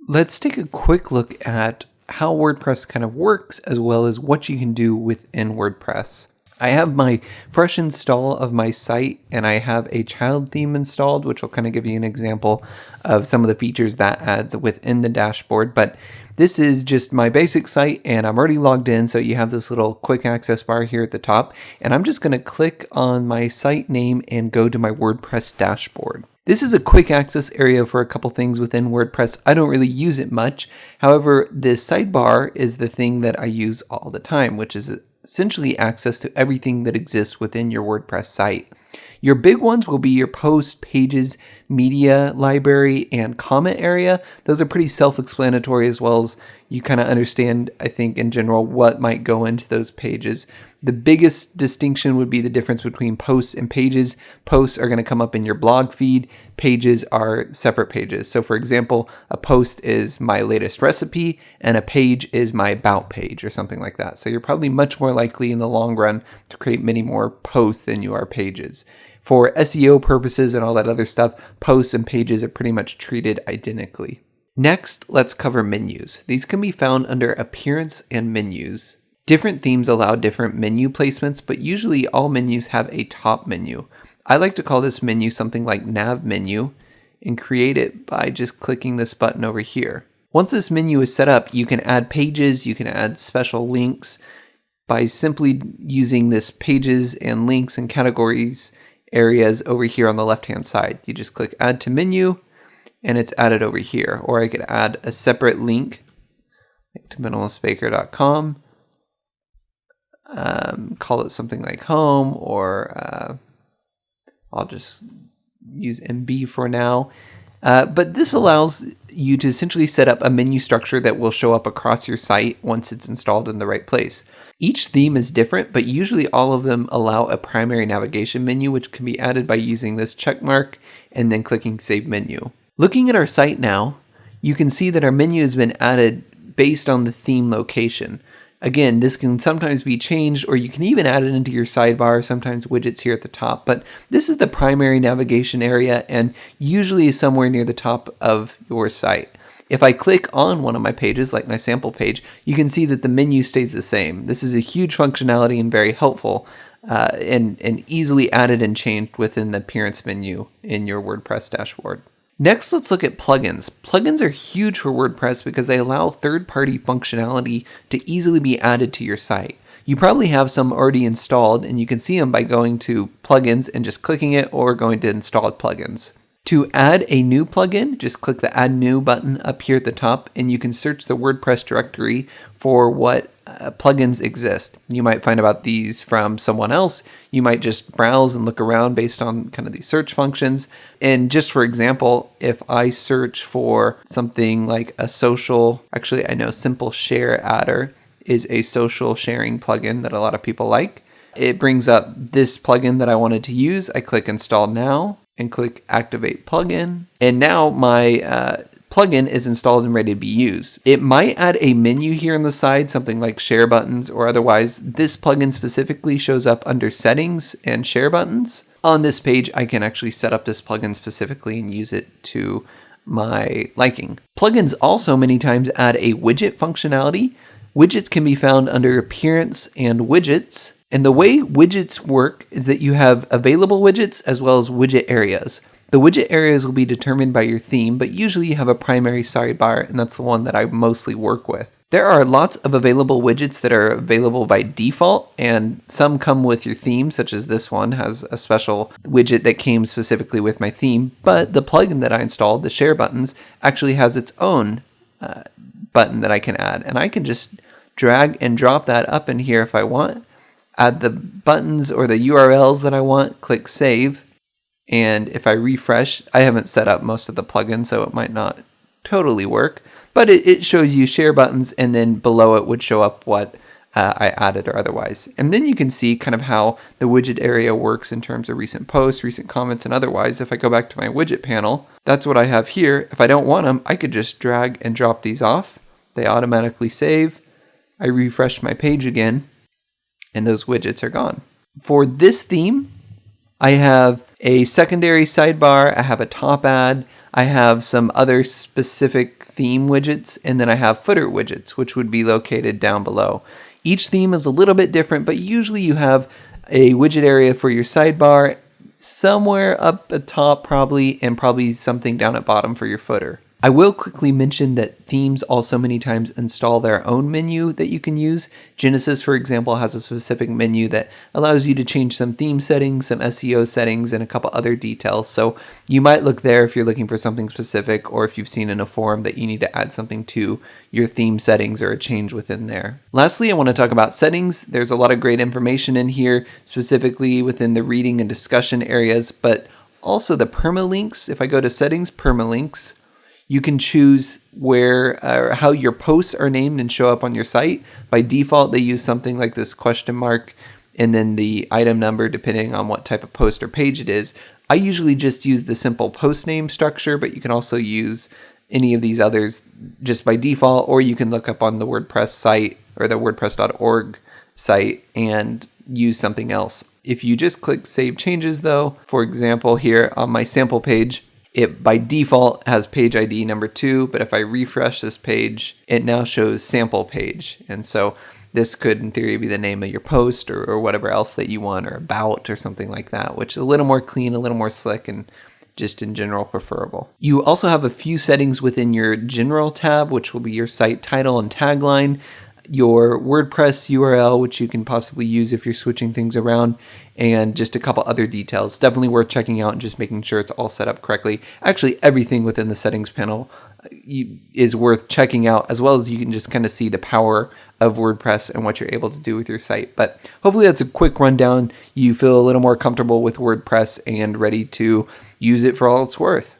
Let's take a quick look at how WordPress kind of works, as well as what you can do within WordPress. I have my fresh install of my site, and I have a child theme installed, which will kind of give you an example of some of the features that adds within the dashboard. But this is just my basic site, and I'm already logged in, so you have this little quick access bar here at the top, and I'm just going to click on my site name and go to my WordPress dashboard. This is a quick access area for a couple things within WordPress. I don't really use it much. However, this sidebar is the thing that I use all the time, which is essentially access to everything that exists within your WordPress site. Your big ones will be your posts, pages, media library, and comment area. Those are pretty self-explanatory, as well as you kind of understand, I think, in general, what might go into those pages. The biggest distinction would be the difference between posts and pages. Posts are going to come up in your blog feed. Pages are separate pages. So for example, a post is my latest recipe and a page is my about page or something like that. So you're probably much more likely in the long run to create many more posts than you are pages. For SEO purposes and all that other stuff, posts and pages are pretty much treated identically. Next, let's cover menus. These can be found under Appearance and Menus. Different themes allow different menu placements, but usually all menus have a top menu. I like to call this menu something like Nav Menu and create it by just clicking this button over here. Once this menu is set up, you can add pages, you can add special links by simply using this pages and links and categories areas over here on the left-hand side. You just click Add to Menu and it's added over here. Or I could add a separate link to minimalistbaker.com. Call it something like home, or I'll just use MB for now. But this allows you to essentially set up a menu structure that will show up across your site once it's installed in the right place. Each theme is different, but usually all of them allow a primary navigation menu, which can be added by using this check mark and then clicking Save Menu. Looking at our site now, you can see that our menu has been added based on the theme location. Again, this can sometimes be changed, or you can even add it into your sidebar, sometimes widgets here at the top, but this is the primary navigation area and usually is somewhere near the top of your site. If I click on one of my pages, like my sample page, you can see that the menu stays the same. This is a huge functionality and very helpful, and easily added and changed within the appearance menu in your WordPress dashboard. Next, let's look at plugins. Plugins are huge for WordPress because they allow third-party functionality to easily be added to your site. You probably have some already installed, and you can see them by going to plugins and just clicking it, or going to installed plugins. To add a new plugin, just click the Add New button up here at the top, and you can search the WordPress directory for what plugins exist. You might find about these from someone else. You might just browse and look around based on kind of these search functions. And just for example, if I search for something like a social, actually I know Simple Share Adder is a social sharing plugin that a lot of people like. It brings up this plugin that I wanted to use. I click Install Now and click Activate Plugin. And now my plugin is installed and ready to be used. It might add a menu here on the side, something like share buttons, or otherwise this plugin specifically shows up under settings and share buttons. On this page, I can actually set up this plugin specifically and use it to my liking. Plugins also many times add a widget functionality. Widgets can be found under Appearance and Widgets. And the way widgets work is that you have available widgets as well as widget areas. The widget areas will be determined by your theme, but usually you have a primary sidebar, and that's the one that I mostly work with. There are lots of available widgets that are available by default, and some come with your theme, such as this one has a special widget that came specifically with my theme, but the plugin that I installed, the share buttons, actually has its own button that I can add, and I can just drag and drop that up in here if I want, add the buttons or the URLs that I want, click Save. And if I refresh, I haven't set up most of the plugins, so it might not totally work, but it shows you share buttons, and then below it would show up what I added or otherwise. And then you can see kind of how the widget area works in terms of recent posts, recent comments, and otherwise. If I go back to my widget panel, that's what I have here. If I don't want them, I could just drag and drop these off. They automatically save. I refresh my page again, and those widgets are gone. For this theme, I have a secondary sidebar, I have a top ad, I have some other specific theme widgets, and then I have footer widgets, which would be located down below. Each theme is a little bit different, but usually you have a widget area for your sidebar, somewhere up at top probably, and probably something down at bottom for your footer. I will quickly mention that themes also many times install their own menu that you can use. Genesis, for example, has a specific menu that allows you to change some theme settings, some SEO settings, and a couple other details. So you might look there if you're looking for something specific, or if you've seen in a forum that you need to add something to your theme settings or a change within there. Lastly, I want to talk about settings. There's a lot of great information in here, specifically within the reading and discussion areas, but also the permalinks. If I go to settings, permalinks, you can choose where or how your posts are named and show up on your site. By default, they use something like this question mark and then the item number depending on what type of post or page it is. I usually just use the simple post name structure, but you can also use any of these others just by default, or you can look up on the WordPress site or the WordPress.org site and use something else. If you just click Save Changes though, for example here on my sample page, it by default has page ID number 2, but if I refresh this page, it now shows sample page. And so this could in theory be the name of your post or whatever else that you want, or about or something like that, which is a little more clean, a little more slick, and just in general preferable. You also have a few settings within your general tab, which will be your site title and tagline, your WordPress URL, which you can possibly use if you're switching things around, and just a couple other details. Definitely worth checking out and just making sure it's all set up correctly. Actually, everything within the settings panel is worth checking out, as well as you can just kind of see the power of WordPress and what you're able to do with your site. But hopefully that's a quick rundown. You feel a little more comfortable with WordPress and ready to use it for all it's worth.